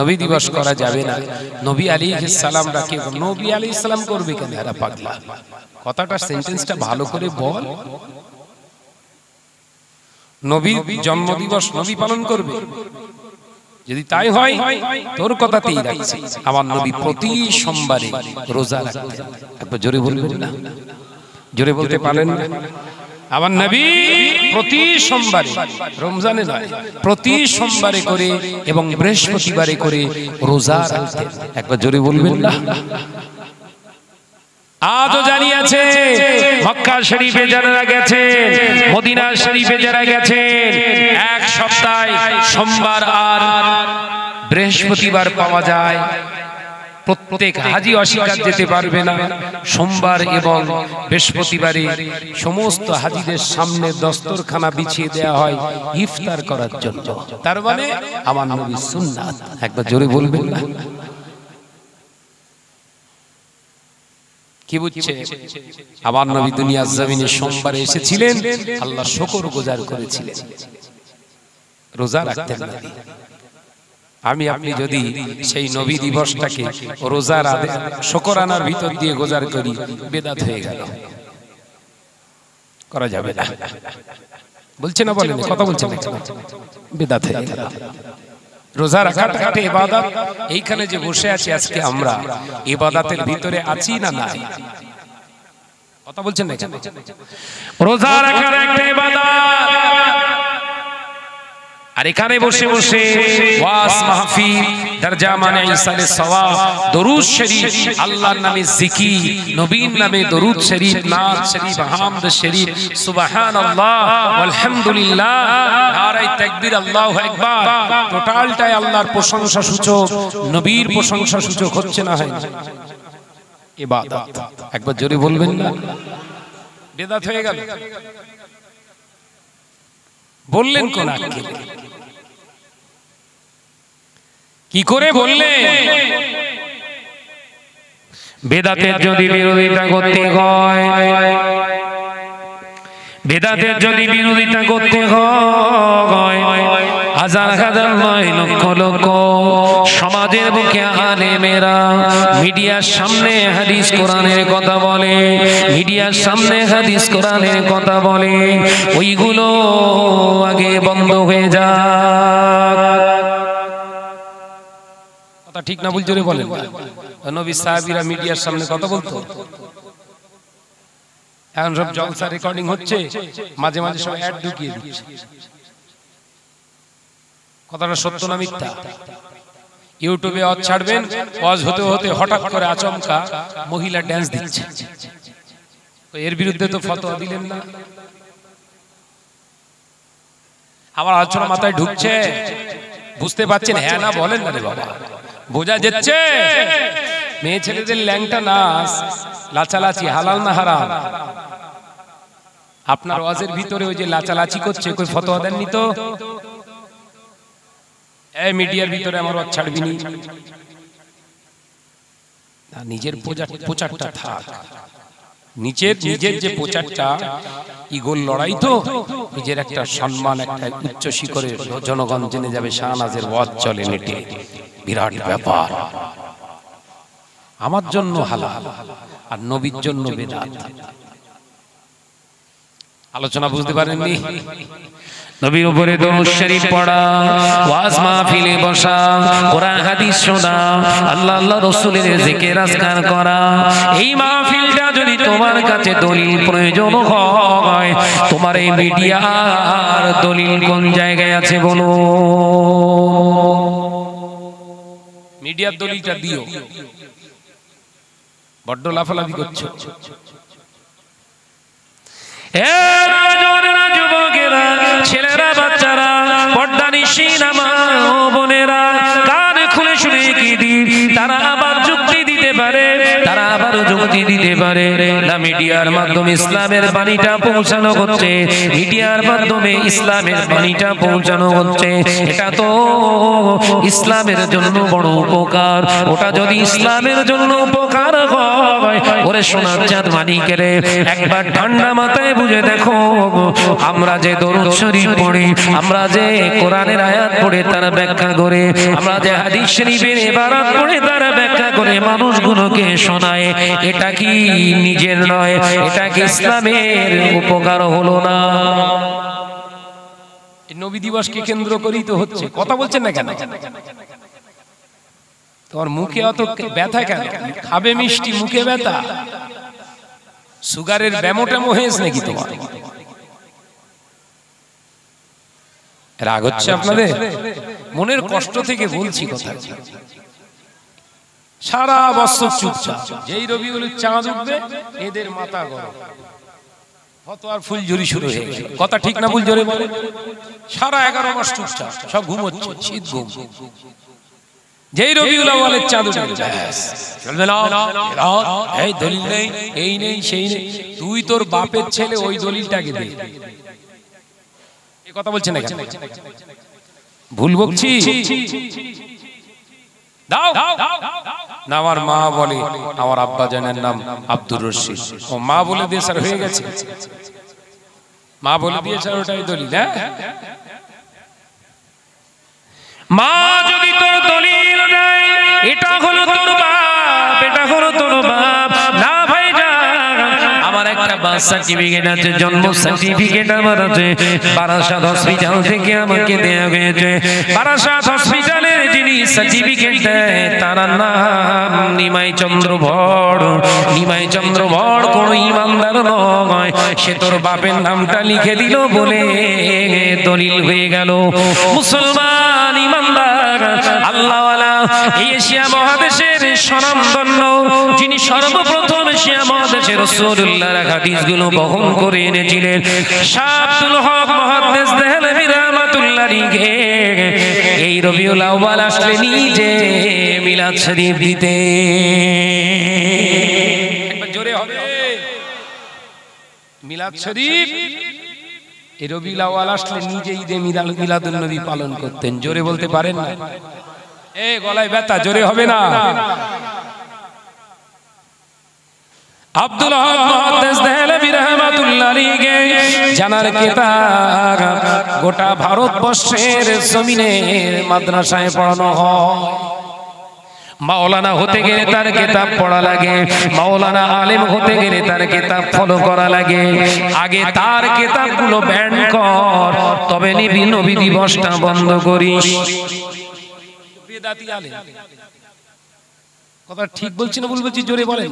নবী দিবস করা যাবে না। নবী আলাইহিস সালাম রাখে, নবী আলাইহিস সালাম করবে কেন? এরা পাগলা। কথাটা সেন্টেন্সটা ভালো করে বল। নবী জন্মদিবস নবী পালন করবে? যদি তাই হয় তোর কথাতেই রাখছি। আমার নবী প্রতি সোমবারে রোজা রাখতেন। একবার জোরে বলবেন না? জোরে বলতে পারেন না? আমার নবী প্রতি সোমবারে, রমজানে নয়, প্রতি সোমবারে করে এবং বৃহস্পতিবারে করে রোজা রাখতেন। একবার জোরে বলবেন না? আজও জানিয়েছে মক্কা শরীফে যারা গেছেন, মদিনা শরীফে যারা গেছেন, এক সপ্তাহে সোমবার আর বৃহস্পতিবার পাওয়া যায়। প্রত্যেক হাজি অস্বীকার যেতে পারবে না। সোমবার এবং বৃহস্পতিবারে সমস্ত হাজিদের সামনে দস্তরখানা বিছিয়ে দেওয়া হয় ইফতার করার জন্য। তার মানে আমার নবীর সুন্নাত। একবার জোরে বলবেন না? কি বুঝছে? আমার নবী দুনিয়ার জমিনে সোমবারে এসেছিলেন, আল্লাহ শুকর গুজার করেছিলেন, রোজা রাখতেন না। আমি আপনি যদি সেই নবী দিবসটাকে রোজার শুকরানার ভিতর দিয়ে গুজার করি, বেদাত হয়ে গেল। করা যাবে না। বলছে না? বলেন, কথা বলছেন না? বেদাত হয়ে গেল। রোজা রাখাটা একটা ইবাদত। এইখানে যে বসে আছি আজকে আমরা, ইবাদতের ভিতরে আছি না নাই? কথা বলছেন না? রোজা রাখার একটা ইবাদত। আর এখানে বসে বসে ওয়াজ মাহফিল, দরজা মানে ইসালে সওয়াব, দরুদ শরীফ, আল্লাহর নামে জিকির, নবীর নামে দরুদ শরীফ, নাত শরীফ, হামদ শরীফ, সুবহানাল্লাহ, আলহামদুলিল্লাহ, নারে তাকবীর, আল্লাহু আকবার, টোটালটাই আল্লাহর প্রশংসা সূচক, নবীর প্রশংসা সূচক হচ্ছে না? হয় ইবাদত। একবার জোরে বলবেন না? বেদাত হয়ে গেল। বললেন কোন আগে? কি করে বললেন? বেদাতের যদি বিরোধিতা করতে হয়, বেদাতের যদি বিরোধিতা করতে হয়, হাজার হাজার নয়, লক্ষ লক্ষ সমাজের বুকে আলেমেরা মিডিয়ার সামনে হাদিস কোরআনের কথা বলে, মিডিয়ার সামনে হাদিস কোরআনের কথা বলে, ওইগুলো আগে বন্ধ হয়ে যায়। কথা ঠিক না ভুল জোরে বলেন? নবী সাহাবীরা মিডিয়ার সামনে কথা বলতো। এখন সব জলসা রেকর্ডিং হচ্ছে, মাঝে মাঝে সব অ্যাড ঢুকিয়ে দিচ্ছে। কথাটা সত্য না মিথ্যা? ইউটিউবে ওয়াজ ছাড়বেন, ওয়াজ হতে হতে হঠাৎ করে আচমকা মহিলা ড্যান্স দিচ্ছে। এর বিরুদ্ধে তো ফতোয়া দিলেন না? আমার আলোচনা মাথায় ঢুকছে? বুঝতে পারছেন? হ্যাঁ না বলেন না রে বাবা। বোঝা যাচ্ছে? মেয়ে ছেলেদের ল্যাংটা নাচ, লাচালাচি হালাল না হারাম? আপনার ওয়াজের ভিতরে ওই যে লাচালাচি করছে, কই ফতোয়া দেননি তো? এই মিডিয়ার ভিতরে আমার ওয়াজ ছাড়বি নি? নিজের প্রচারটা থাক। নিজের যে প্রচারটা, ইগোর লড়াই তো, নিজের একটা সম্মান, একটা উচ্চ শিখরে জনগণ জেনে যাবে শাহনাজের ওয়াজ চলে নেটে, বিরাট ব্যাপার। আমার জন্য হালাল আর নবীর জন্য বেদাত। আলোচনা বুঝতে পারেননি? নবীর উপরে দরুদ শরীফ পড়া, ওয়াজ মাহফিলে বসা, কোরআন হাদিস শোনা, আল্লাহ আল্লাহ রাসূলের জিকির আজকার করা, এই মাহফিলটা যদি তোমার কাছে দলিল প্রয়োজন হয়, তোমার এই মিডিয়ার দলিল কোন জায়গায় আছে বলো? মিডিয়ার দলিলটা দিও। বড্ড লাফালাফি করছো। যুবকেরা, ছেলেরা, বাচ্চারা, পর্দানিশীন আমার বোনেরা, কান খুলে শুনে কি দিন, তারা আবার যুক্তি দিতে পারে, তারা আবার যুক্তি দিতে পারে। মিডিয়ার মাধ্যমে ইসলামের বাণীটা পৌঁছানো হচ্ছে, মিডিয়ার মাধ্যমে ইসলামের বাণীটা পৌঁছানো হচ্ছে। এটা তো ইসলামের জন্য বড় উপকার। ওটা যদি ইসলামের জন্য উপকার হয়, ওরে সোনার চাঁদ মানিকের একবার ঠান্ডা মাথায় বুঝে দেখো, আমরা যে দরুদ শরীফ পড়ি, আমরা যে কোরআনের আয়াত পড়ে তার ব্যাখ্যা করে, আমরা যে হাদিস শরীফের ইবারত পড়ে তার ব্যাখ্যা করে মানুষগুলোকে শোনায়, এটা কি নিজের নয়, এটা কি ইসলামের উপকার হলো না? নবী দিবসকে কেন্দ্র করেই তো হচ্ছে। কথা বলছেন না কেন? তোমার মুখে অত ব্যথা কেন? খাবে মিষ্টি, মুখে ব্যথা? সুগারের ব্যামোটামো হয়েছে নাকি তোমার? রাগ হচ্ছে আপনাদের? মনের কষ্ট থেকে বলছি কথা। সারা বছর চুপচাপ, যেই রবিউল চাঁদ উঠবে এদের মাথা গরম, ফতোয়ার ফুলঝুরি শুরু হয়ে গেল। কথা ঠিক না ভুল? জোরে বলে। সারা 11 মাস চুপচাপ, সব ঘুমোচ্ছে, শীত ঘুম। যেই রবিউল আউয়ালের চাঁদ উঠে চলবে না, এই দলিল নেই, এই নেই, সেই নেই। তুই তোর বাপের ছেলে, ওই দলিলটাকে দে। এই কথা বলছেন না কেন? ভুল বকছি? দাও না। আমার মা বলে, আমার আব্বা জানের নাম আব্দুর রশিদ, ও মা বলে দিয়ে স্যার হয়ে গেছে, মা বলে দিয়ে স্যার ওটাই দলিল। হ্যাঁ, মা যদি তোর দলিল দেয়, এটা হলো তোর বাপ, এটা হলো তোর বাপ। না ভাই যা, আমার একটা বার্থ সার্টিফিকেট আছে, জন্ম সার্টিফিকেট আমার আছে, বারাসাত হসপিটাল থেকে আমাকে দেয়া হয়েছে। বারাসাত হসপিটালের যিনি সার্টিফিকেট দেয় তার নাম নিমাই চন্দ্র ভড়। নিমাই চন্দ্র ভড় কোনো ইমানদার নয়, সে তোর বাপের নামটা লিখে দিল বলে দলিল হয়ে গেল। মুসলমান ইমানদার আল্লাহওয়ালা এশিয়া মহাদেশের স্বনামধন্য, যিনি সর্বপ্রথম এশিয়া মহাদেশের রাসূলুল্লাহর হাদিসগুলো বহন করে এনেছিলেন, শাহ আব্দুল হক মুহাদ্দিস দেহলভী রাহমাতুল্লাহ আলাইহি, এই রবিউল আউয়াল আসলে নিজে মিলাদ শরীফ দিতে। একবার জোরে হবে মিলাদ শরীফ। এই রবিউল আউয়াল আসলে নিজে ঈদে মিলাদুন নবী পালন করতেন। জোরে বলতে পারেন না? এই গলায় ব্যথা, জোরে হবে না? আব্দুল হক মুহাদ্দিস দেহলভী রাহমাতুল্লাহ আলাইহি জানার কিতাব গোটা ভারতবর্ষের জমিনে মাদ্রাসায় পড়ানো হয়। মাওলানা হতে গেলে তার কিতাব পড়া লাগে, মাওলানা আলেম হতে গেলে তার কিতাব ফলো করা লাগে। আগে তার কিতাবগুলো ব্যান কর, তবে নবী দিবসটা বন্ধ করিস। বেদাতি আলেম, কথা ঠিক বলছি না ভুল বলছি? জোরে বলেন।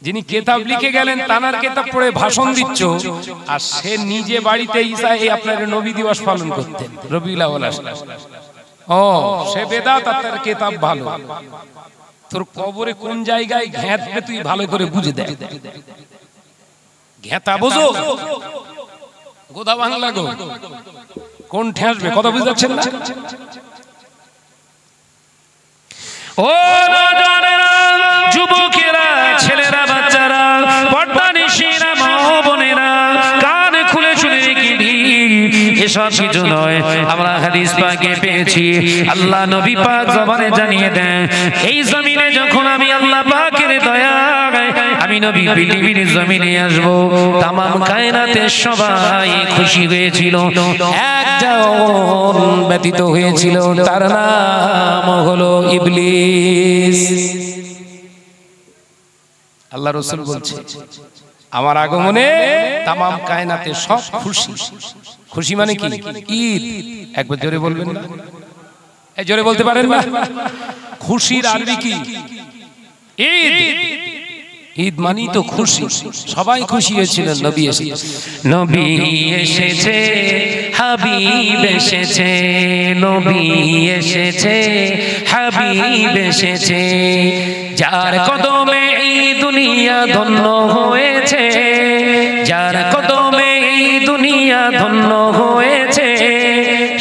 যিনি কিতাব লিখে গেলেন তানার কিতাব পড়ে ভাষণ দিচ্ছ, আর সে নিজে বাড়িতে ঈসা এই আপনার নবী দিবস পালন করতেন, রবিউল আউয়াল আসলে। ও সে বেদাত, আর তার কিতাব ভালো। তোর কবরে কোন জায়গায় ঘ্যাঁতবে তুই ভালো করে বুঝে দেখ। ঘ্যাঁতা বোঝো? গোদা বাংলা গো, কোন ঠেসবে? কথা বুঝতে পারছেন না? ও নওজওয়ানেরা, যুবকেরা, ছেলেরা, বাচ্চারা, পর্দানিশীরা, মা বোনেরা, কান খুলে শুনে রেখে এসব কিছু নয়, আমরা হাদিস পাকে পেয়েছি। আল্লাহ নবী পাক জবানে জানিয়ে দেন, এই জমিনে যখন আমি আল্লাহ পাকের দয়ায় আমি নবী পৃথিবীর জমিনে আসব, তামাম কায়নাতের সবাই খুশি হয়েছিল, একজন ব্যতীত হয়েছিল, তার নাম হলো ইবলিস। আল্লাহ রাসূল বলছে, আমার আগমনে তামাম কায়নাতে সব খুশি। খুশি মানে কি? ঈদ। একবার জোরে বলবেন না? এই জোরে বলতে পারেন না? খুশির আরবি কি? ঈদ। ঈদ মানেই তো খুশি, সবাই খুশি হয়েছিলেন নবী এসেছে। নবী এসেছে, হাবিব এসেছে, নবী এসেছে, হাবিব এসেছে, যার কদমে এই দুনিয়া ধন্য হয়েছে, যার কদমে এই দুনিয়া ধন্য হয়েছে,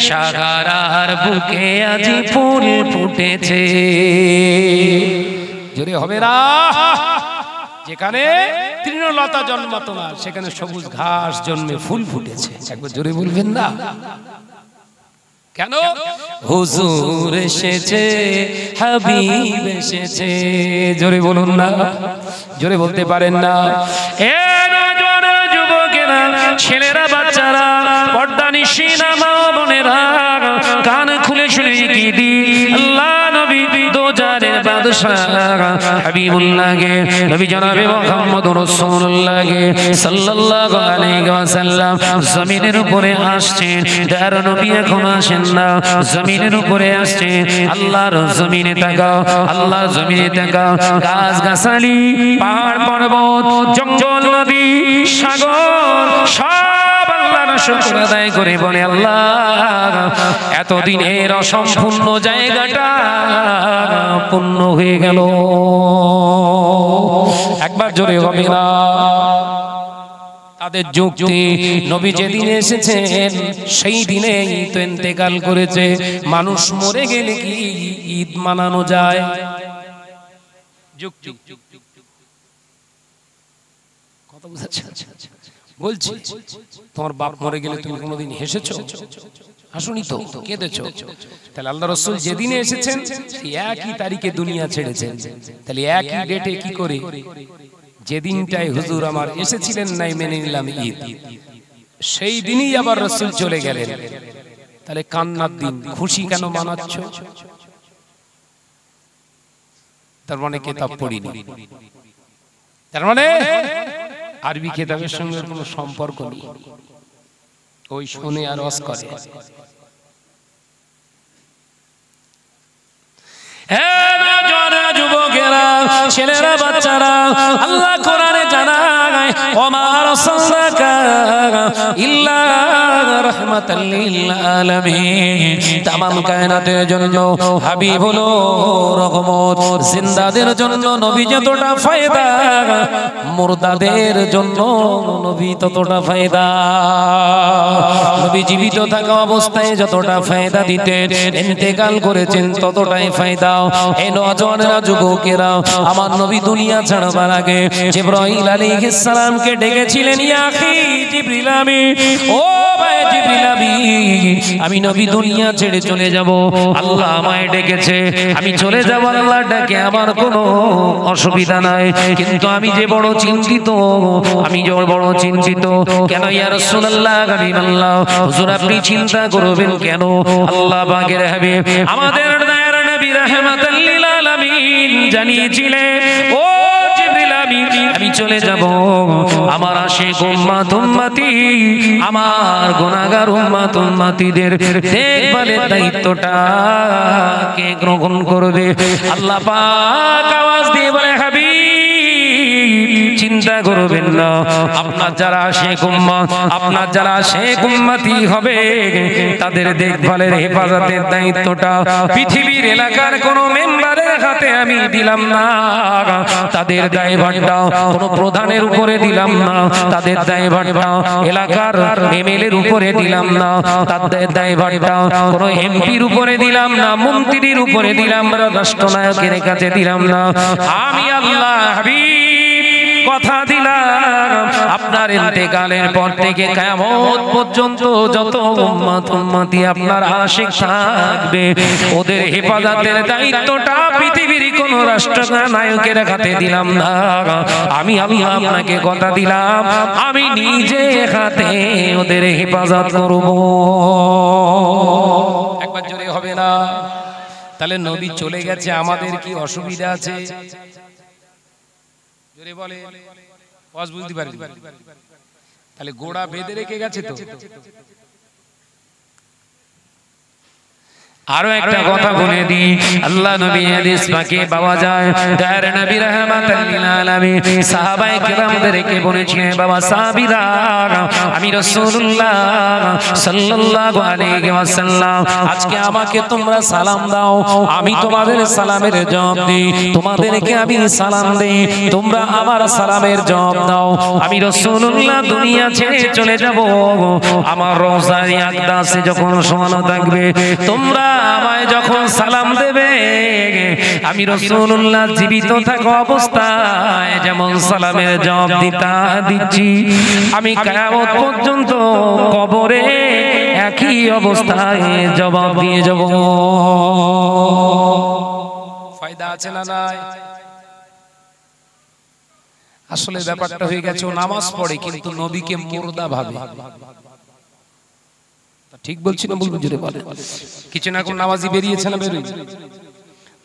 সাগারার বুকে আজি ফুল ফুটেছে। জোরে হবে না। যেখানে তৃণলতা জন্মাতো না সেখানে সবুজ ঘাস জন্মে ফুল ফুটেছে, একবার জোরে বলবেন না কেন? হুজুর এসেছে, হাবিব এসেছে, জোরে বলুন না, জোরে বলতে পারেন না। এ নওজোয়ান যুবকেরা, ছেলেরা, বাচ্চারা, পর্দানিশিনা মা বোনেরা, কান খুলে শুনে কি দি আল্লাহ নবী দোজারের বাদশা হাবিবুল্লাহকে, নবী জনাবে মুহাম্মদুর রাসূলুল্লাহ সাল্লাল্লাহু আলাইহি ওয়াসাল্লাম জমিনের উপরে আসছেন। যার নবী এখন আসেন না, জমিনের উপরে আসছে। আল্লাহর জমিনে তাকাও, আল্লাহর জমিনে তাকাও, গাছ গাছালি, পাহাড় পর্বত, জঙ্গল, নদী, সাগর সব আল্লাহর শুকর আদায় করে বলে আল্লাহ এতদিনের অসম্পূর্ণ জায়গাটা পূর্ণ হয়ে গেল। একবার জোরে হবে না। তাদের যুক্তি, নবী যেদিন এসেছেন সেই দিনেই তো ইন্তেকাল করেছে। মানুষ মরে গেলে কি ঈদ মানানো যায়? যুক্তি কথা বুঝাচ্ছে বলছি। তোমার বাপ মরে গেলে তুমি কোনোদিন হেসেছো? হাসুনি তো, কেঁদেছো। তাহলে আল্লাহ রাসূল যেদিনে এসেছেন একই তারিখে দুনিয়া ছেড়েছেন। তাহলে একই ডেটে কি করে যেদিনটাই হুজুর আমার এসেছিলেন নাই মেনে নিলাম ঈদ, সেই দিনই আবার রাসূল চলে গেলেন। তাহলে কান্নার দিন, খুশি কেন মানাচ্ছ? তার মানে কিতাব পড়িনি, তার মানে আরবি কিতাবের সঙ্গে কোনো সম্পর্ক নেই, ওই শুনে আর রস করে। যুবকেরা, ছেলেরা, বাচ্চারা, আল্লাহ কোরআনে জানায় ওমা আরসালনাকা ইল্লা রাহমাতাল লিল আলামিন। তামাম কায়নাতের জন্য হাবিব হলো রহমত, জিন্দাদের জন্য নবী যতটা ফায়দা, মুরদাদের জন্য নবী ততটা ফায়দা। নবী জীবিত থাকা অবস্থায় যতটা ফায়দা দিতেন, ইন্তেকাল করেছেন ততটাই ফায়দা। এই নওজোয়ানেরা, যুবকেরা, আমার নবী দুনিয়া ছাড়বার আগে জিবরাইল আলাইহিস সালামকে ডেকেছিলেন, ইয়া আখি জিবরিল আমিন, ও ভাই জিবরিল আমিন, আমি নবী দুনিয়া ছেড়ে চলে যাব, আল্লাহ আমায় ডেকেছে, আমি চলে যাব, আল্লাহ ডাকে, আমার কোনো অসুবিধা নাই, কিন্তু আমি যে বড় চিন্তিত, আমি যে বড় চিন্তিত। কেন ইয়া রাসূলুল্লাহ, হাবিবাল্লাহ, হুজুর আপনি চিন্তা করবেন কেন? আল্লাহ পাকের হাবিব আমাদের দয়ার নবী রাহমাতাল লিল আলামিন জানিয়েছিলেন, ও জিবরিল আমিন, আমি চলে যাব, আমার আশিক উম্মত উম্মতি, আমার গুনাহগার উম্মত উম্মতিদের দেখভালের দায়িত্বটা কে গ্রহণ করবে? আল্লাহ পাক আওয়াজ দিয়ে বলে, হাবিব চিন্তা করবেন না, আপনার যারা আশিক উম্মত, আপনার যারা আশিক উম্মতি হবে তাদের দেখভালের হেফাজতের দায়িত্বটা পৃথিবীর এলাকার কোন মেম্বারের হাতে আমি দিলাম না, তাদের দায়ভারটা কোন প্রধানের উপরে দিলাম না, তাদের দায়ভারটা এলাকার এমএলএর উপরে দিলাম না, তাদের দায়ভারটা কোন এমপির উপরে দিলাম না, মন্ত্রীর উপরে দিলাম না, রাষ্ট্রনায়কের কাছে দিলাম না, আমি আল্লাহ হাবিব কথা দিলাম, আপনার ইন্তেকালের পর থেকে কিয়ামত পর্যন্ত যত উম্মত উম্মতি আপনার আশিক থাকবে, ওদের হেফাজতের দায়িত্বটা পৃথিবীর কোন রাষ্ট্রনায়কের হাতে দিলাম না, আমি আল্লাহ আপনাকে কথা দিলাম, আমি নিজে হাতে ওদের হেফাজত করব। একবার জোরে হবে না? তাহলে নবী চলে গেছে, আমাদের কি অসুবিধা আছে? জোরে বলে, ওয়াজ বুঝতে পারেন? তাহলে গোড়া বেঁধে রেখে গেছে তো। আরো একটা কথা বলে দিই, আল্লাহ নবী হাদিস পাকে পাওয়া যায়, দয়ার নবী রাহমাতাল লিল আলামিন সাহাবায়ে কেরামদেরকে বলেছিলেন, বাবা সাহাবীরা, আমি রাসূলুল্লাহ সাল্লাল্লাহু আলাইহি ওয়াসাল্লাম, আজকে আমাকে তোমরা সালাম দাও, আমি তোমাদের সালামের জবাব দিই, তোমাদেরকে আমি সালাম দেই, তোমরা আমার সালামের জবাব দাও। আমি রাসূলুল্লাহ দুনিয়া ছেড়ে চলে যাব, আমার রওজায়ে আকদাসে যখন শোয়ানো থাকবে, তোমরা আমায় যখন সালাম দেবে আমি রাসূলুল্লাহ জীবিত থাকা অবস্থায় যেমন সালামের জবাব দিচ্ছি আমি কিয়ামত পর্যন্ত কবরে একই অবস্থায় জবাব দিয়ে যাব। ফায়দা আছে না নাই? আসলে ব্যাপারটা হয়ে গেছে ও নামাজ পড়ে কিন্তু নবীকে মুর্দা ভাবে। ঠিক বলছি না? বলবো জোরে বলে। কিছু না কোন নামাজি বেরিয়েছে না বেরিয়েছে?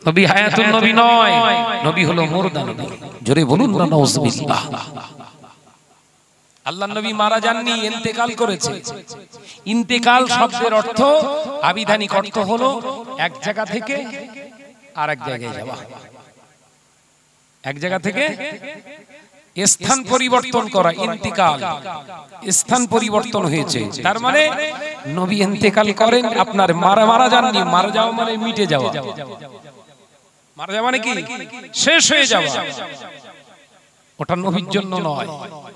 নবী হায়াতুন নবী নয়, নবী হলো মুর্দা নবী। জোরে বলুন না নাউজুবিল্লাহ। আল্লাহর নবী মারা যাননি, ইন্তেকাল করেছে। ইন্তেকাল শব্দের অর্থ আবিধানিক অর্থ হলো এক জায়গা থেকে আরেক জায়গায় যাওয়া। এক জায়গা থেকে স্থান পরিবর্তন করা, ইন্তিকাল, স্থান পরিবর্তন হয়েছে। তার মানে নবী ইন্তেকাল করেন, আপনার মারা যাননি। মারা যাওয়া মানে মিটে যাওয়া। মারা যাওয়া মানে কি? শেষ হয়ে যাওয়া। ওটা নবীর জন্য নয়,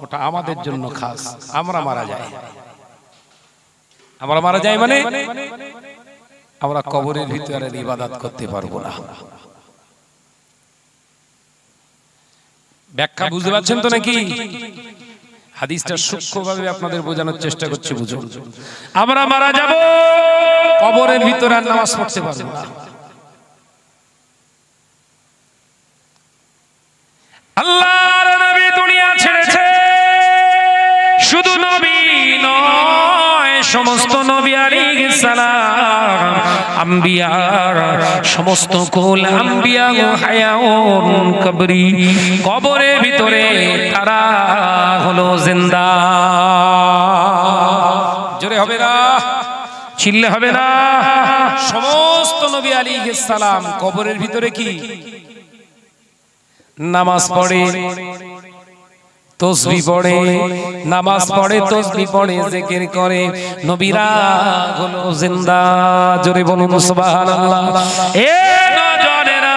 ওটা আমাদের জন্য খাস। আমরা মারা যাই। আমরা মারা যাই মানে আমরা কবরের ভিতরে ইবাদত করতে পারবো না। ব্যাখ্যা বুঝতে পারছেন তো নাকি? হাদিসটা সূক্ষ্মভাবে আপনাদের বোঝানোর চেষ্টা করছি, বুঝুন। আমরা মারা যাব, কবরের ভিতরে আর নামাজ পড়তে পারবো না। আল্লাহর নবী দুনিয়া ছেড়েছে, শুধু নবী নয়, সমস্ত নবী আলাইহিস সালাম, আম্বিয়া, সমস্ত কুল আম্বিয়া হায়াউন কবরি, কবরের ভিতরে তারা হলো জিন্দা। জোরে হবে না, চিল্লে হবে না। সমস্ত নবী আলাইহিস সালাম কবরের ভিতরে কি নামাজ পড়ে, তসবিহ পড়ে, নামাজ পড়ে, তসবিহ পড়ে, জিকির করে। নবীরা হলো জিন্দা। জোরে বলুন সুবহানাল্লাহ। এ নওজওয়ানেরা,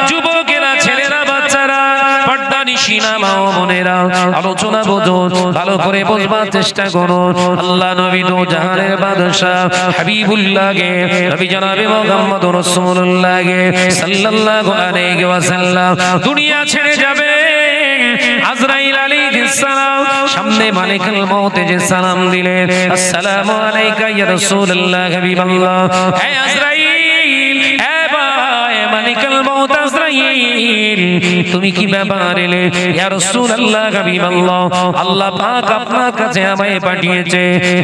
যুবকেরা, ছেলেরা, বাচ্চারা, পর্দানিশিনা মা ও বোনেরা, আলোচনা বুঝুন, ভালো করে বুঝবার চেষ্টা করুন। আল্লাহ নবী দো জাহানের বাদশা হাবিবুল্লাহকে, নবী জনাবে মুহাম্মদুর রাসূলুল্লাহকে সাল্লাল্লাহু আলাইহি ওয়াসাল্লাম দুনিয়া ছেড়ে যাবে। আজরাইল আলাইহিস সালাম সামনে মালিকুল মউত যে সালাম দিলেন, আসসালামু আলাইকা ইয়া রাসূলুল্লাহ হাবিবাল্লাহ। হে আজরাইল, হে ভাই মালিকুল মউত আজরাইল, তুমি কি ব্যাপার এলে? ইয়া রাসূলুল্লাহ হাবিবাল্লাহ, আল্লাহ পাক আপনার কাছে আমায় পাঠিয়েছে,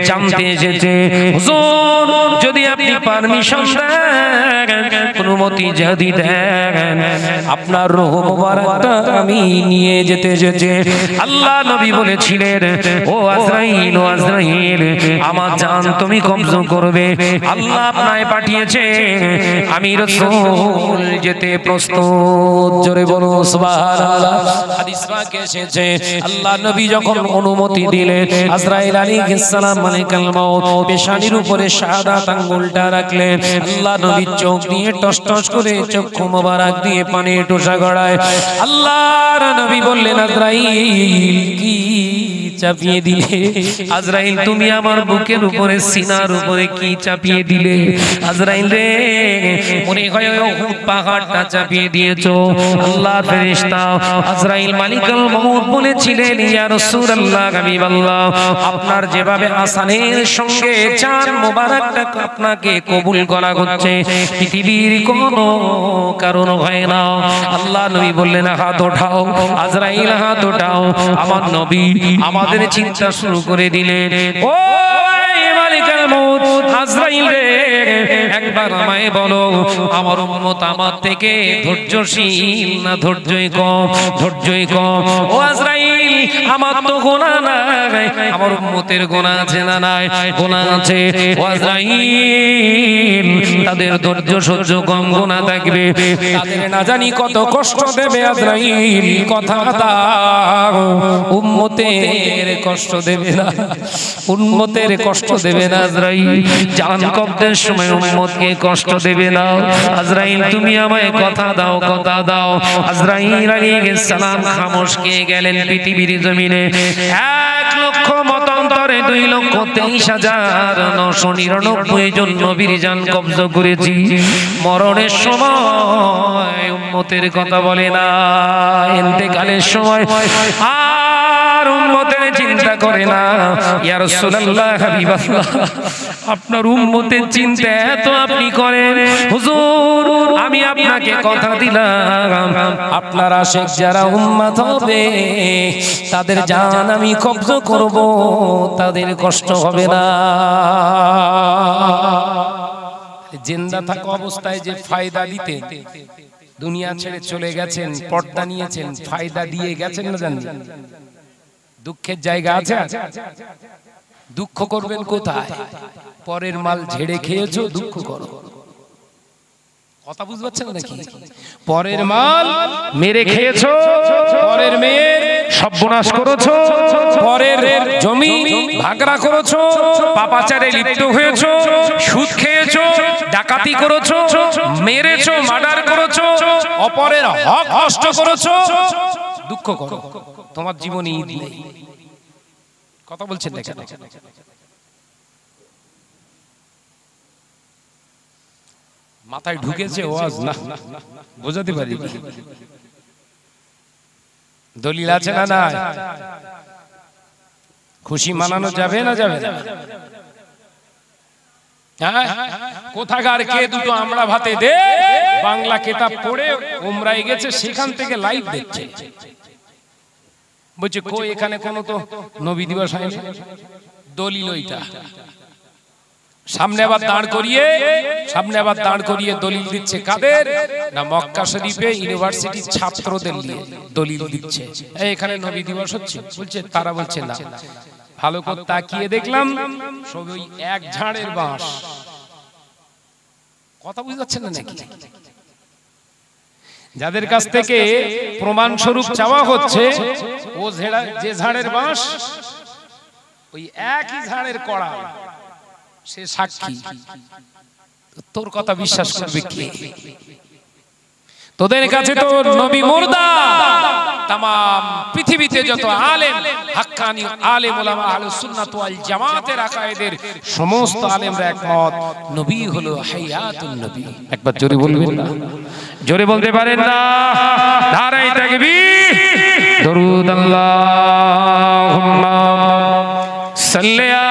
জানতে এসেছে হুজুর যদি আপনি পারমিশন দেন, অনুমতি যদি দেন, আপনার রূহ মুবারকটা আমি নিয়ে যেতে এসেছে। আল্লাহ নবী বলেছিলেন, ও আজরাইল, ও আজরাইল, আমার জান তুমি কবজ করবে। আল্লাহ আপনায় পাঠিয়েছে, আমি রাসূল যেতে প্রস্তুত। জোরে বলো সুবহানাল্লাহ। হাদিস পাকে এসেছে আল্লাহ নবী যখন অনুমতি দিলেন, আজরাইল আলাইহিস সালাম মালিকুল মউত পেশানির উপরে শাহাদাত আঙ্গুলটা রাখলেন। আল্লাহ নবী চোখ দিয়ে টস করে চক্ষু মোবারক দিয়ে পানি টোসা গড়ায়। আল্লাহর নবী বললেন, আজরাইল কি চাপিয়ে দিলে? আজরাইল তুমি আমার বুকের উপরে, সিনার উপরে কি চাপিয়ে দিলে? আজরাইল রে, মনে হয় উহুদ পাহাড়টা চাপিয়ে দিয়েছো। আল্লাহর ফেরেশতা আজরাইল মালিকুল মউত বলেছিলেন, ইয়া রাসূলুল্লাহ হাবিবাল্লাহ, আপনার যেভাবে আসানের সঙ্গে চাঁদ মোবারকটা আপনাকে কবুল করা হচ্ছে, পৃথিবীর কোনো কারণ হয় না। আল্লাহ নবী বললেন, হাত ওঠাও। আজরাইল হাত ওঠাও। আমার নবী আমাদের চিন্তা শুরু করে দিলেন, ও মালিকুল মউত আজরাইল রে, একবার আমায় বলো, আমার উম্মত আমার থেকে ধৈর্যশীল না ধৈর্যই কম? ধৈর্যই কম। ও আজরাইল, আমার তো গুনাহ নাই, আমার উম্মতের গুনাহ আছে না নাই? গুনাহ আছে। ও আজরাইল, তাদের ধৈর্য সহ্য কম, গুনাহ থাকবে, তাদের না জানি কত কষ্ট দেবে। আজরাইল কথা দাও, উম্মতের কষ্ট দেবে না, উম্মতের কষ্ট দেবে না। আজরাইল জান কবজের সময় উম্মতকে কষ্ট দেবে না। আজরাইল তুমি আমায় কথা দাও, কথা দাও। আজরাইল আলাইহিস সালাম খামোশ হয়ে গেলেন। পৃথিবীর জমিনে 1 লক্ষ মতন মতান্তরে 2,23,999 জন নবীর জান কবজ করেছি। মরণের সময় উম্মতের কথা বলে না, ইন্তেকালের সময় আর উম্মতের চিন্তা করে না। ইয়া রাসূলুল্লাহ, হাবিবাল্লাহ, আপনার উম্মতের চিন্তা এত আপনি করেন। হুজুর, আমি আপনাকে কথা দিলাম, আপনার আশিক যারা উম্মত হবে তাদের জান আমি কবজ করব, তাদের কষ্ট হবে না। জিন্দা থাকা অবস্থায় যে ফায়দা দিতে দুনিয়া ছেড়ে চলে গেছেন, পর্দা নিয়েছেন, ফায়দা দিয়ে গেছেন না জানেন? দুঃখের জায়গা আছে? দুঃখ করবেন কোথায়? পরের মাল ঝেড়ে খেয়েছো, দুঃখ করো। কথা বুঝতে পারছেন নাকি? পরের মাল মেরে খেয়েছো, পরের মেয়ের সর্বনাশ করেছো, পরের জমি ভাগরা করেছো, পাপাচারে লিপ্ত হয়েছো, সুদ খেয়েছো, ডাকাতি করেছো, মেরেছো, মার্ডার করেছো, অপরের হক নষ্ট করেছো, দুঃখ করো। তোমার জীবনে ঈদ নেই। কথা বলছেন না কেন? মাথায় ঢুকেছে ওয়াজ না, বোঝাতে পারি। দলিল আছে না? না। খুশি মানানো যাবে না? যাবে না। কোথাকার কে দুটো আমরা ভাতে দে বাংলা কিতাব পড়ে উমরায় গেছে, সেখান থেকে লাইভ দেখছে, বলছে কই এখানে কোনো তো নবী দিবস হয় না। দলিল ওইটা। সামনে আবার দাঁড় করিয়ে দলিল দিচ্ছে কাদের না? মক্কা শরীফে ইউনিভার্সিটির ছাত্রদের নিয়ে দলিল দিচ্ছে, এখানে নবী দিবস হচ্ছে। বলছে, তারা বলছে না। ভালো করে তাকিয়ে দেখলাম সব ওই এক ঝাড়ের বাঁশ। কথা বুঝতে পারছেন না নাকি? যাদের কাছ থেকে প্রমাণ স্বরূপ চাওয়া হচ্ছে ও যে ঝাড়ের বাঁশ, ওই একই ঝাড়ের কড়া, সে সাক্ষী। তোর কথা বিশ্বাস করবে কে? তোদের কাছে তো নবী মুর্দা। तमाम পৃথিবীতে যত আলেম, হাক্কানি আলেম ওলামা আহলুস সুন্নাত ওয়াল জামাতের আকায়েদের সমস্ত আলেমরা একমত, নবী হলো হায়াতুন নবী। একবার জোরে বলবেন না? জোরে বলতে পারেন না? নারায়ে তাকবীর, দরুদ আল্লাহুম্মা সাল্লি আলা।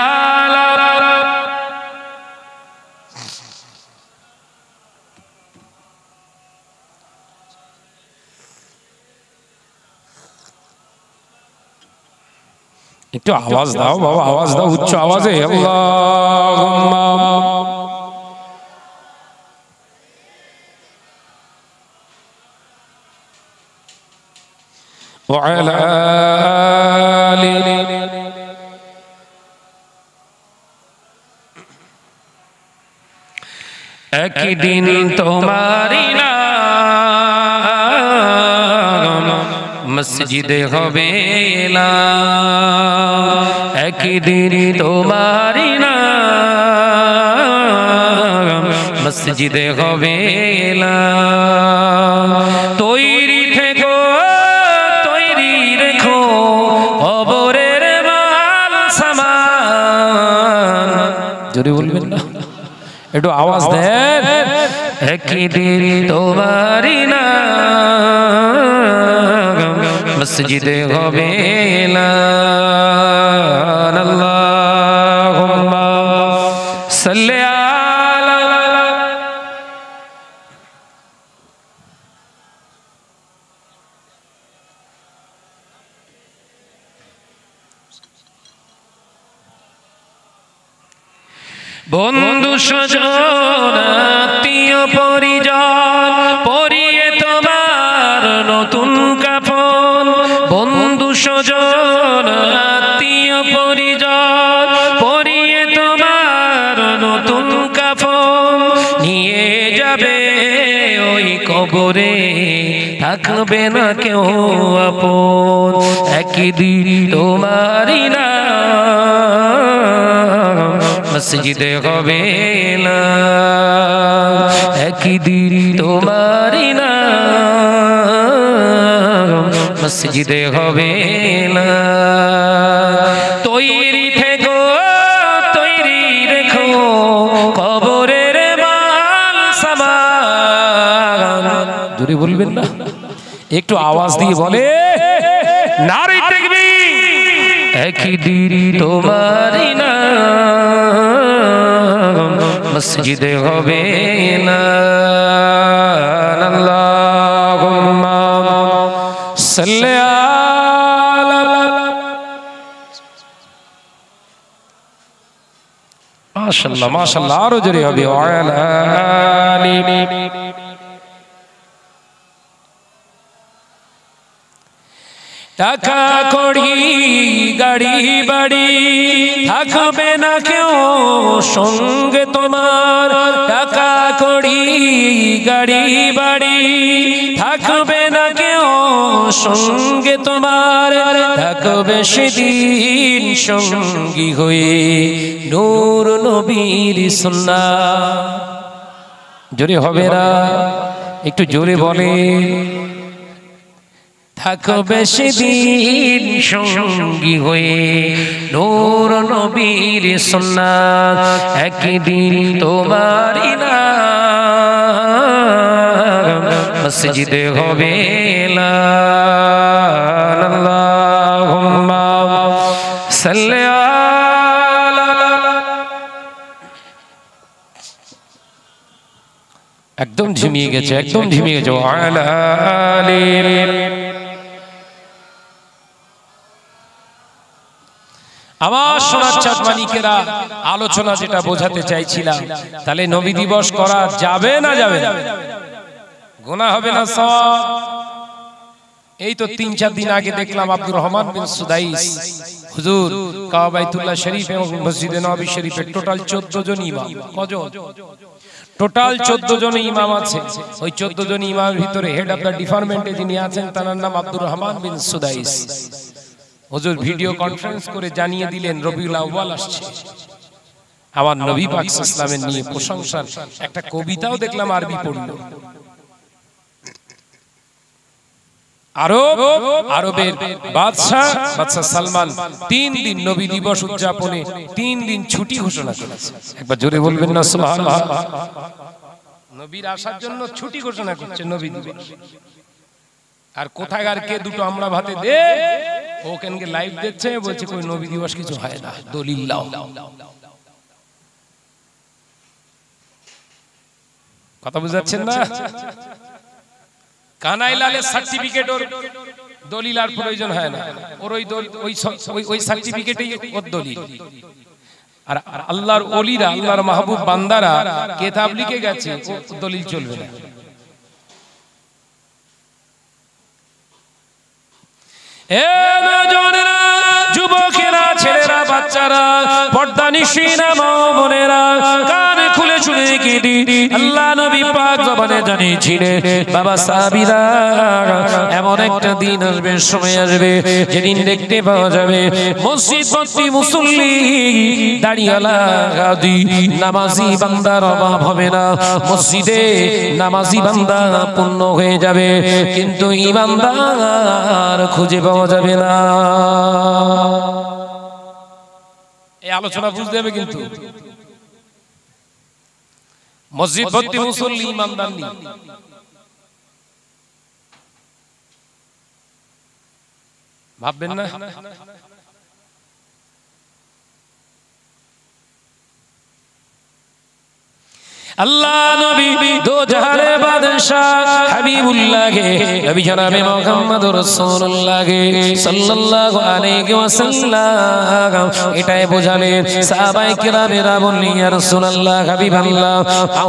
একটু আওয়াজ দাও বাবা, আওয়াজ দাও উচ্চ আওয়াজে। আল্লাহুম্মা ওয়া আলা আলি। একদিন তোমারি নাম মসজিদে হবে না, একদিন তোমারি নাম মসজিদে হবে না। তৈরি থেকো, তৈরি রেখো কবরের মাল সামান। জোরে বলবেন না? একটু আওয়াজ দেন। একদিন তোমারি নাম মসজিদে হবে না। আল্লাহুম্মা সাল্লি আলা। বন্ধু স্বজন আত্মীয় পরিজন পরিয়ে তোমার নতুন কাফন। বন্ধু স্বজন আত্মীয় পরিজন পরিয়ে তোমার নতুন কাফন। নিয়ে যাবে ওই কবরে, থাকবে না কেউ আপন। একদিন তোমারি নাম মসজিদে হবে না, একদিন তোমারি নাম মসজিদে হবে না। তৈরি থেকে সামান, জোরে বলবেন না, একটু আওয়াজ দিয়ে বলে নারে তাকবীর। একদিন তোমারই নাম মসজিদে হবে না, আল্লাহুম্মা সাল্লি আলা, মাশাআল্লাহ মাশাআল্লাহ, আরো জোরে হবে ওয়ালা আলি। টাকা কড়ি গাড়ি বাড়ি থাকবে না কেউ সঙ্গে তোমার, টাকা কড়ি গাড়ি বাড়ি থাকবে না কেউ সঙ্গে তোমার, থাকবে সেদিন সঙ্গী হয়ে নূর নবীর সুন্নাহ। জোরে হবে না, একটু জোরে বলে, থাকবে সেদিন সঙ্গী হয়ে নূর নবীর সুন্নাহ। একদিন তোমারই নাম মসজিদে হবে না, আল্লাহুম্মা সাল্লি আলা। একদম ঝিমিয়ে গেছে, একদম ঝিমিয়ে গেছে, ওয়ালা আলি। আমার সোনার চাঁদ মানিকেরা, আলোচনা যেটা বোঝাতে চাইছিলাম, তাহলে নবী দিবস করা যাবে না যাবে না? গুনাহ হবে না সওয়াব? এই তো ৩-৪ দিন আগে দেখলাম আব্দুর রহমান বিন সুদাইস হুজুর কাবাতুল্লাহ শরীফ এবং মসজিদে নববী শরীফে টোটাল 14 জন ইমাম। কজন? টোটাল 14 জন ইমাম আছে। ওই 14 জন ইমামের ভিতরে হেড অফ দ্য ডিপার্টমেন্টে যিনি আছেন তার নাম আব্দুর রহমান বিন সুদাইস। হুজুর ভিডিও কনফারেন্স করে জানিয়ে দিলেন রবিউল আউয়াল আসছে। আমার নবী পাক সাল্লাল্লাহু আলাইহি ওয়াসাল্লামের নিয়ে প্রশংসার একটা কবিতাও দেখলাম আরবি পড়লো। আরবের বাদশা সালমান 3 দিন নবী দিবস উদযাপনে 3 দিন ছুটি ঘোষণা করেছে। একবার জোরে বলবেন না সুবহানাল্লাহ। নবীর আসার জন্য ছুটি ঘোষণা করছে নবী দিবস। আর কোথাকার কে দুটো আমরা ভাতে দে, ওখানকে লাইভ দিচ্ছে, বলছে কই নবী দিবস কিছু হয় না, দলিল লাও। কথা বুঝাচ্ছেন না? কানাইলালের সার্টিফিকেট ওর দলিল আর প্রয়োজন হয় না, ওর ওই সার্টিফিকেটেই ওর দলিল। আর আল্লাহর ওলিরা, আল্লাহর মাহবুব বান্দারা কিতাব লিখে গেছে, দলিল চলবে না। এ নওজওয়ানেরা, যুবকেরা, ছেলেরা, বাচ্চারা, পর্দানিশীনা মা বোনেরা, কান খুলে শুনে কি দি আল্লাহ নবী পাক জবানে জানিয়েছিলেন, বাবা সাহাবীরা, এমন একটা দিন আসবে, সময় আসবে, যেদিন দেখতে পাওয়া যাবে মসজিদ ভর্তি মুসল্লি, দাড়িওয়ালা গাদি নামাজি বান্দার অভাব হবে না, মসজিদে নামাজি বান্দা পূর্ণ হয়ে যাবে, কিন্তু ঈমানদার খুঁজে পাওয়া যাবে না। এই আলোচনা বুঝতে হবে কিন্তু। মসজিদ ভর্তি মুসল্লি, ঈমানদার নেই। ভাববেন না? আল্লাহ নবী দো জাহানের বাদশাহ হাবিবুল্লাহ গে, নবী জনাবে মুহাম্মদুর রাসূলুল্লাহ গে সাল্লাল্লাহু আলাইহি ওয়াসাল্লাম এটাই বোঝালেন। সাহাবায়ে কেরামেরা বললেন, ইয়া রাসূলুল্লাহ, হাবিবাল্লাহ,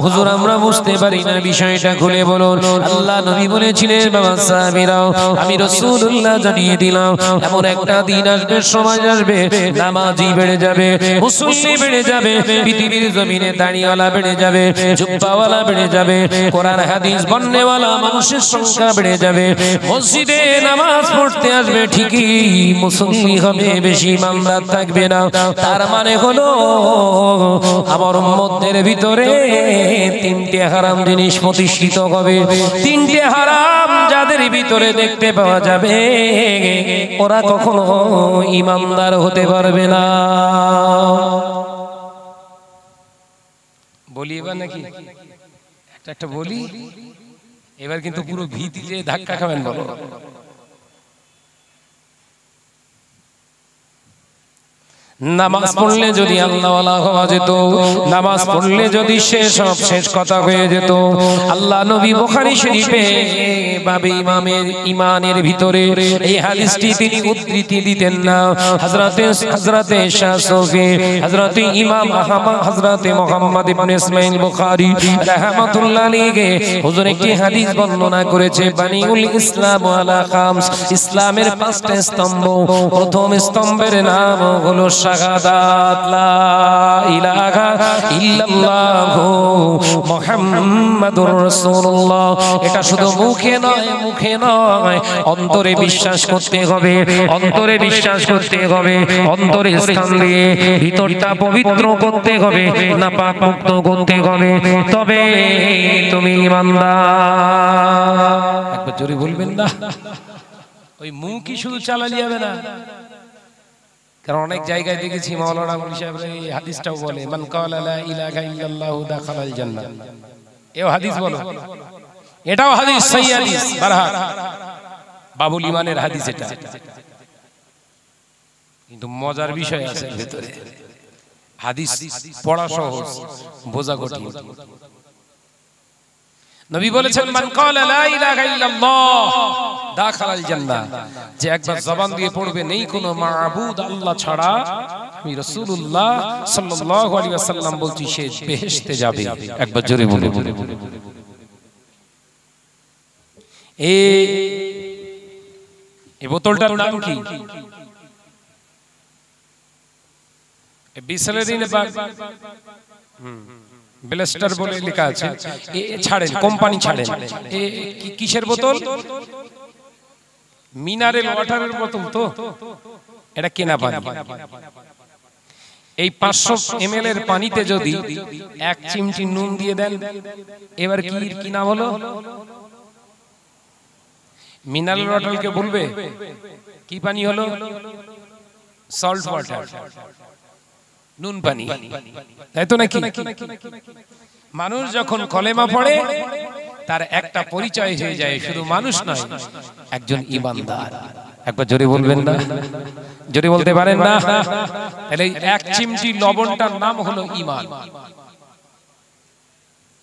হুজুর আমরা বুঝতে পারি না, বিষয়টা খুলে বলুন। আল্লাহ নবী বলেছিলেন, বাবা সাহাবীরা, আমি রাসূলুল্লাহ জানিয়ে দিলাম, এমন একটা দিন আসবে, সময় আসবে, নামাজি বেড়ে যাবে, মুসল্লি বেড়ে যাবে, পৃথিবীর জমিনে দাড়িওয়ালা বেড়ে যাবে, জুব্বাওয়ালা বেড়ে যাবে, কোরআন হাদিস বলনেওয়ালা মানুষের সংখ্যা বেড়ে যাবে, মসজিদে নামাজ পড়তে আসবে ঠিকই, মুসল্লি হবে বেশি, ইমানদার থাকবে না। তার মানে হলো আমার উম্মতের ভিতরে 3টে হারাম জিনিস প্রতিষ্ঠিত হবে। 3টে হারাম যাদের ভিতরে দেখতে পাওয়া যাবে, ওরা কখনো ইমানদার হতে পারবে না। বলি এবার নাকি একটা বলি, এবার কিন্তু পুরো ভীতি যে ধাক্কা খাবেন বলো। নামাজ পড়লে যদি আল্লাহওয়ালা হওয়া যেত, নামাজ পড়লে যদি শেষ কথা হয়ে যেত, আল্লাহ নবী বুখারী শরীফে বাবে ইমানের ভিতরে এই হাদিসটি তিনি উদ্ধৃতি দিতেন না। হযরতে শাফি, হযরতে ইমাম আহমদ, হযরতে মুহাম্মদ ইবনে ইসমাঈল বুখারী রাহমাতুল্লাহ আলাইহি হুজুর একটি হাদিস বর্ণনা করেছে, বানিউল ইসলাম আলা খামস, ইসলামের পাঁচটা স্তম্ভ। প্রথম স্তম্ভের নাম হলো শাহাদাত লা ইলাহা ইল্লাল্লাহু মুহাম্মাদুর রাসূলুল্লাহ। এটা শুধু মুখে নয়, অন্তরে বিশ্বাস করতে হবে, অন্তরে বিশ্বাস করতে হবে, অন্তরে স্থান দিয়ে ভিতরটা পবিত্র করতে হবে, নাপাক মুক্ত করতে হবে, তবে তুমি ঈমানদার। একবার জোরে বলবেন না, ওই মুখই শুধু চালালি যাবে না। কারণ অনেক জায়গায় দেখেছি মাওলানা মুফতি সাহেবরা এই হাদিসটাও বলে, মান ক্বালা লা ইলাহা ইল্লাল্লাহু দাখালাল জান্নাহ। এও হাদিস বলো, এটাও হাদিস, সহিহ হাদিস, বারহাত বাবুল ইমানের হাদিস এটা। কিন্তু মজার বিষয় আছে ভিতরে, হাদিস পড়া সহজ, বোঝা কঠিন। নবী বলেছেন, মান ক্বালা লা ইলাহা ইল্লাল্লাহ দাখালাল জান্নাহ, যে একবার জবান দিয়ে পড়বে নেই কোনো মাবুদ আল্লাহ ছাড়া, আমি রাসূলুল্লাহ সাল্লাল্লাহু আলাইহি ওয়াসাল্লাম বলছি, সে বেহেশতে যাবে। একবার জোরে বলুন। এই বোতলটার নাম কি? বিসলেরি না ব্লেস্টার বলে লেখা আছে। ছাড়েন, কোম্পানি ছাড়েন। কিসের বোতল? মিনারেল ওয়াটারের বোতল তো, এটা কেনা পানি। এই 500 ml এর পানিতে যদি 1 চিমটি নুন দিয়ে দেন, এবার কি নাম হলো? মিনারেল ওয়াটারকে বলবে কি পানি হলো? সল্ট ওয়াটার, নুন পানি, তাই তো নাকি? মানুষ যখন কলেমা পড়ে তার একটা পরিচয় হয়ে যায়, শুধু মানুষ নয়, একজন ঈমানদার। একবার জোরে বলবেন না, জোরে বলতে পারেন না? তাহলে 1 চিমটি লবণটার নাম হলো ঈমান।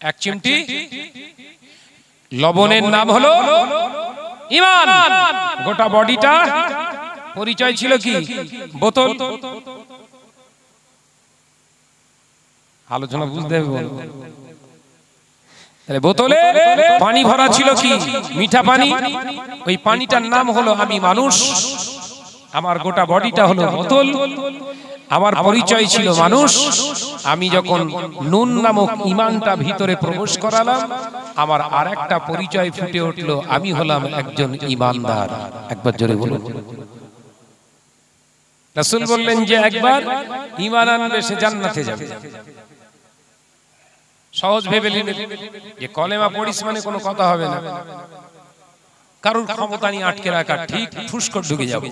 1 চিমটি লবণের নাম হলো ঈমান। গোটা বডিটা পরিচয় ছিল কি? বোতল। আলোচনা বুঝতে হবে। তাহলে বোতলে পানি ভরা ছিল কি? মিঠা পানি। ওই পানিটার নাম হলো আমি মানুষ। আমার গোটা বডিটা হলো বোতল। আমার পরিচয় ছিল মানুষ। আমি যখন নুন নামক ঈমানটা ভিতরে প্রবেশ করালাম, আমার আরেকটা পরিচয় ফুটে উঠলো, আমি হলাম একজন ঈমানদার। একবার জোরে বলুন। রাসূল বললেন যে একবার ঈমান আনলে সে জান্নাতে যাবে। সহজ ভেবে নিন যে কলেমা পড়িস মানে কোনো কথা হবে না, কারোর ক্ষমতা নিয়ে আটকে রাখা, ঠিক ফুস করে ঢুকে যাবে।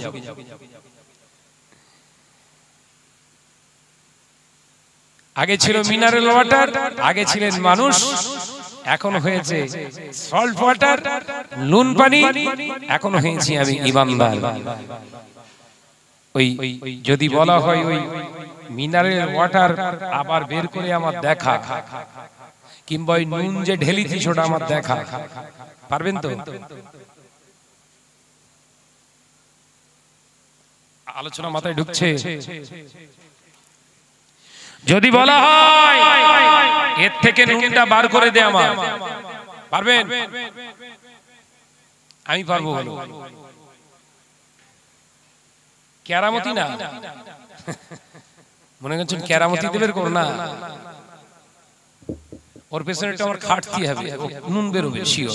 আগে ছিল মিনারেল ওয়াটার, আগে ছিলেন মানুষ, এখন হয়েছে সল্ট ওয়াটার, নুন পানি, এখন হয়েছি আমি ঈমানদার। ওই যদি বলা হয় ওই মিনারেল ওয়াটার আবার বের করে আমার দেখা, কিংবা ওই নুন যে ঢেলিছি সেটা আমার দেখা, পারবেন তো? আলোচনা মাথায় ঢুকছে? যদি বলা হয় এর থেকে নুনটা বার করে দে আমার, পারবেন? আমি পারবো। কেরামতি না, মনে করছেন কেরামতি দেবের কর না, ওর পেছনে আমার খাটতে হবে, নুন বেরোবে শিওর।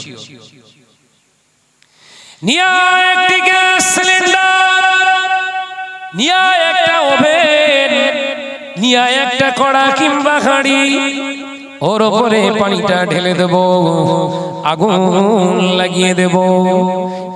নিয়া একটি গ্যাস সিলিন্ডার, নিয়া একটা ওভেন, নিয়া একটা কড়া কিংবা হাঁড়ি, ওর উপরে পানিটা ঢেলে দেব, আগুন লাগিয়ে দেব।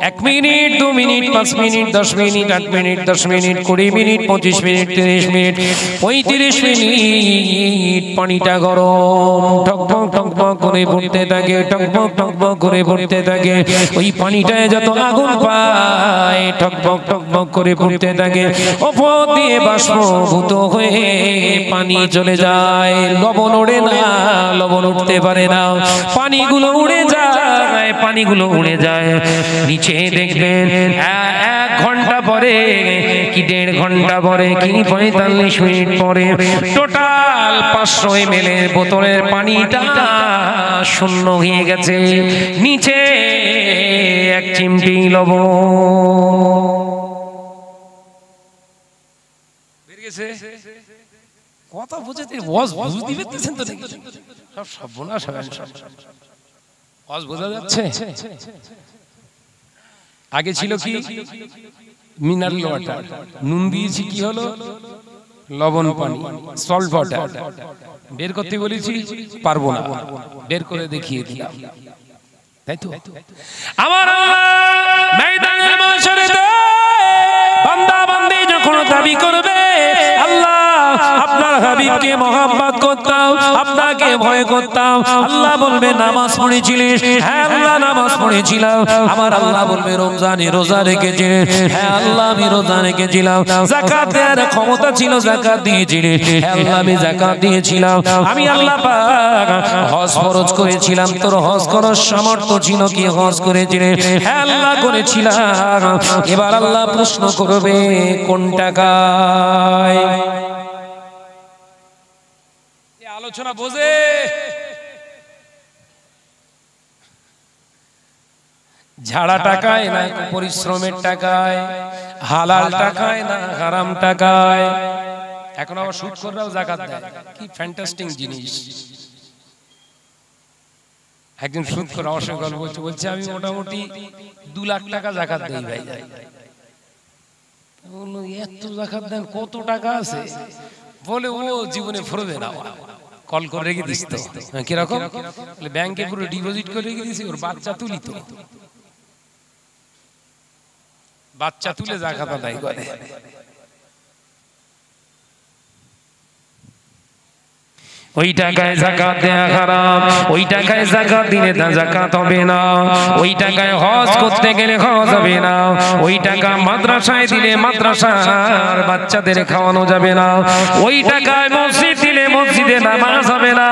1 minute 2 minute 5 minute 10 minute 8 minute 10 minute 20 minute 25 minute 30 minute 35 minute পানিটা গরম টকবক টকবক করে ফুটতে থাকে টকবক টকবক করে ফুটতে থাকে ওই পানিটায় যত আগুন পায় টকবক টকবক করে ফুটতে থাকে উপর দিয়ে বাষ্পভূত হয়ে পানি চলে যায় লবণ ওড়ে না লবণ উঠতে পারে না পানিগুলো উড়ে যায় পানিগুলো উড়ে যায় নিচে দেখবেন 1 ঘন্টা পরে কি 1.5 ঘন্টা পরে কি 45 মিনিট পরে টোটাল 500 ml এর বোতলের পানিটা শূন্য হয়ে গেছে নিচে 1 চিমটি লবণ বের গেছে কথা বুঝতে ওয়াজ বুঝ দিবে দিবেন তো নাকি সব সর্বনাশ হবে সব ওয়াজ বোঝা যাচ্ছে আগে ছিল কি মিনারেল ওয়াটার নুন দিয়েছি কি হলো লবণ পানি সল্ট ওয়াটার বের করতে বলেছি পারবো না বের করে দেখিয়ে দিলাম তাই তো আমার ময়দানে মাশারে বান্দা বান্দি যখন দাবি করবে আল্লাহ আপনার হাবিবকে মহব্বত করতাম আপনাকে ভয় করতাম আল্লাহ বলবে নামাজ পড়েছিলিস হ্যাঁ আল্লাহ নামাজ পড়েছিলাম আমার আল্লাহ বলবে রমজানে রোজা রেখেছে হ্যাঁ আল্লাহ আমি রোজা রেখেছিলাম যাকাত দেওয়ার ক্ষমতা ছিল যাকাত দিয়েছিলি হ্যাঁ আল্লাহ আমি যাকাত দিয়েছিলাম আমি আল্লাহ পাক হজ ফরজ করেছিলাম তোর হজ করার সামর্থ্য ছিল কি হজ করেছিলি হ্যাঁ আল্লাহ করেছিলাম এবার আল্লাহ প্রশ্ন করবে কোন টাকায় আলোচনা বোঝে ঝাড়া টাকায় না পরিশ্রমের টাকায় হালাল টাকায় না হারাম টাকায় এখন আবার সুদখোররাও যাকাত দেয় কি ফ্যান্টাস্টিক জিনিস একজন সুদখোর আমার সঙ্গে গল্প বলছে আমি মোটামুটি 2 লাখ টাকা যাকাত দেই ভাই বললো এত যাকাত দেন কত টাকা আছে বলে ও জীবনে ফুরবে না কল করে রেখে দিস তো কিরকম ব্যাংকে পুরো ডিপোজিট করে রেখে দিছি ওর বাচ্চা তুলি তো বাচ্চা তুলে যাকাত আদায় করে ওই টাকায় যাকাত দেয়া হারাম ওই টাকায় যাকাত দিলে তা যাকাত হবে না ওই টাকায় হজ করতে গেলে হজ হবে না ওই টাকা মাদ্রাসায় দিলে মাদ্রাসার বাচ্চাদের খাওয়ানো যাবে না ওই টাকায় মসজিদ দিলে মসজিদে নামাজ হবে না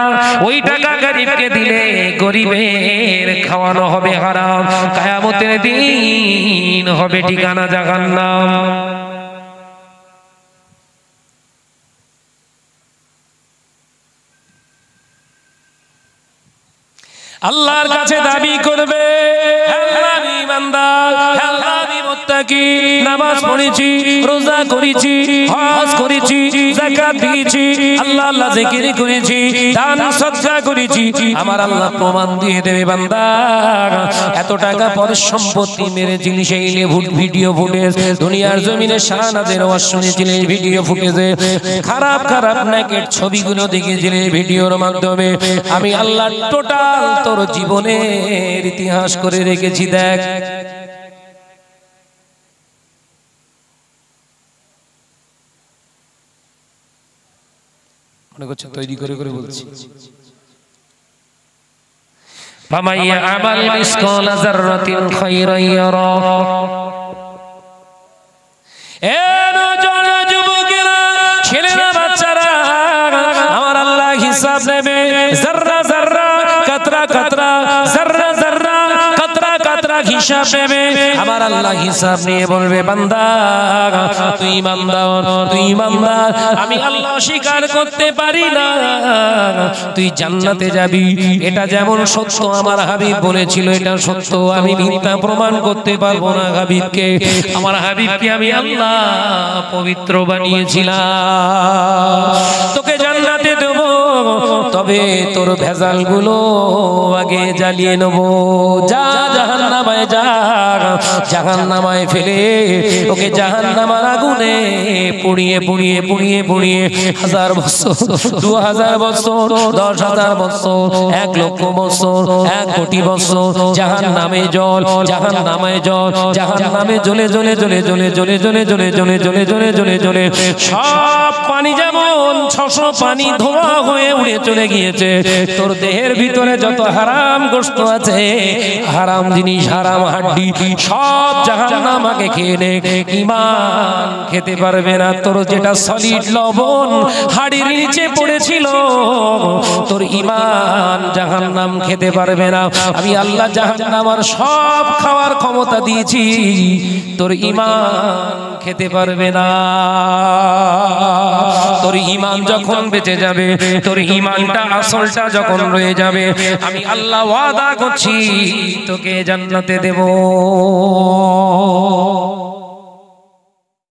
ওই টাকা গরিবকে দিলে গরিবের খাওয়ানো হবে হারাম কিয়ামতের দিন হবে ঠিকানা জাহান্নাম আল্লাহর কাছে দাবি করবে আল্লাহ আমি বান্দা আল্লাহ আমি মুত্তাকি নামাজ পড়েছি রোজা করেছি হজ করেছি যাকাত দিয়েছি আল্লাহ আল্লাহ জিকির করেছি দান সদকা করেছি আমার আল্লাহ প্রমাণ দিয়ে দেবে বান্দা এত টাকা পর সম্পত্তি মেরেছিলি সেই ভিডিও ফুটেজ দুনিয়ার জমিনে শাহনাজের ওয়াজ শুনেছিলি ভিডিও ফুটেজে খারাপ খারাপ নেকেট ছবিগুলো দেখেছিলি ভিডিওর মাধ্যমে আমি আল্লাহ টোটাল তোর জীবনের ইতিহাস করে রেখেছি দেখ মনে করছে তৈরি করে করে বলছি ফামাইয়া আমাল মিসকালা যাররাতিন খায়রান ইয়ারা এ নওজোয়ান যুবকেরা ছেলেরা বাচ্চারা আমার আল্লাহ হিসাব নেবে যাররা যাররা কাতরা কাতরা যাররা যাররা কাতরা কাতরা হিসাব নেবে আমার আল্লাহ হিসাব নিয়ে বলবে বান্দা তুই ইমানদার আমি আল্লাহ স্বীকার করতে পারি না তুই জান্নাতে যাবি এটা যেমন সত্য আমার হাবিব বলেছিল এটা সত্য আমি মিথ্যা প্রমাণ করতে পারবো না হাবিবকে আমার হাবিবকে আমি আল্লাহ পবিত্র বানিয়েছিলাম তোকে জান্নাতে দেব তবে তোর ভেজাল গুলো আগে জ্বালিয়ে নেব যা জাহান্নামে যা জাহান্নামায় ফেলে ওকে জাহান্নামার আগুনে পুড়িয়ে পুড়িয়ে পুড়িয়ে পুড়িয়ে 1000 বছর 2000 বছর 10,000 বছর 1 লক্ষ বছর 1 কোটি বছর জাহান্নামে জল জাহান্নামে জল জাহান্নামে জ্বলে জ্বলে জ্বলে জ্বলে জ্বলে জ্বলে জ্বলে জ্বলে জ্বলে জ্বলে জ্বলে জ্বলে সব পানি যেমন 600 পানি ধোঁয়া হয়ে উড়ে চলে গিয়েছে তোর দেহের ভিতরে যত হারাম গোশত আছে হারাম জিনিস হারাম হাড্ডি সব জাহান্নামকে খেয়ে নে ঈমান খেতে পারবে না তোর যেটা সলিড লবণ হাড়ির নিচে পড়েছিল তোর ঈমান জাহান্নাম খেতে পারবে না আমি আল্লাহ জাহান্নামের সব খাওয়ার ক্ষমতা দিয়েছি তোর ঈমান খেতে পারবে না তোর ঈমান যখন বেঁচে যাবে তোর ঈমানটা আসলটা যখন রয়ে যাবে আমি আল্লাহ ওয়াদা করছি তোকে জান্নাতে দেব